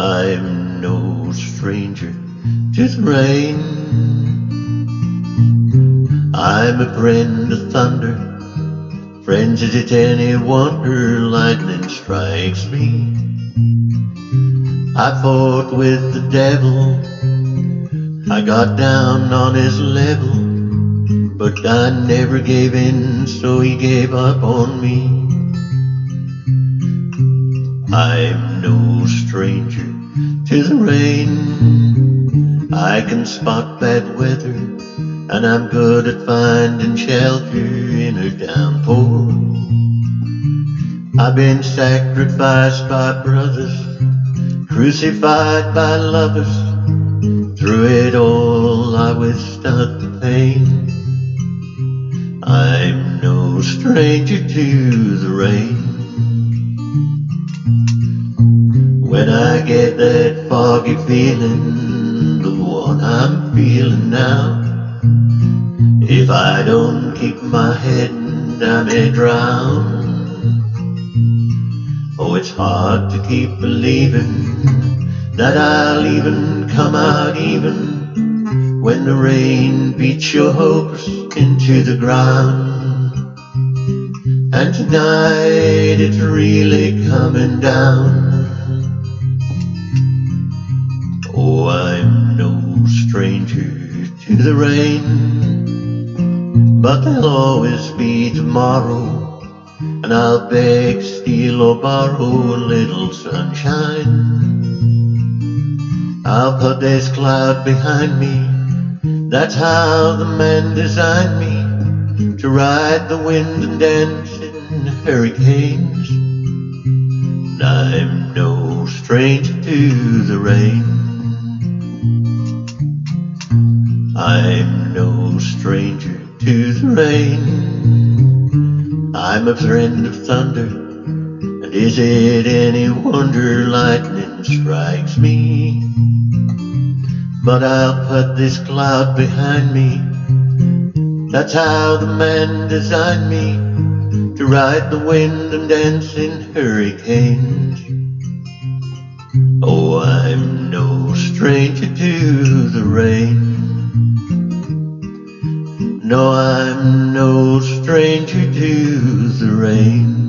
I'm no stranger to the rain. I'm a friend of thunder. Friends, is it any wonder lightning strikes me? I fought with the devil, I got down on his level, but I never gave in, so he gave up on me. I'm no stranger to the rain. I can spot bad weather, and I'm good at finding shelter in a downpour. I've been sacrificed by brothers, crucified by lovers. Through it all I withstood the pain. I'm no stranger to the rain. When I get that foggy feeling, the one I'm feeling now, if I don't keep my head, I may drown. Oh, it's hard to keep believing that I'll even come out even when the rain beats your hopes into the ground. And tonight it's really coming down. Oh, I'm no stranger to the rain, but there'll always be tomorrow, and I'll beg, steal, or borrow a little sunshine. I'll put this cloud behind me, that's how the man designed me, to ride the wind and dance in hurricanes. And I'm no stranger to the rain. I'm no stranger to the rain. I'm a friend of thunder, and is it any wonder lightning strikes me? But I'll put this cloud behind me, that's how the man designed me, to ride the wind and dance in hurricanes. Oh, I'm no stranger to the rain. No, I'm no stranger to the rain.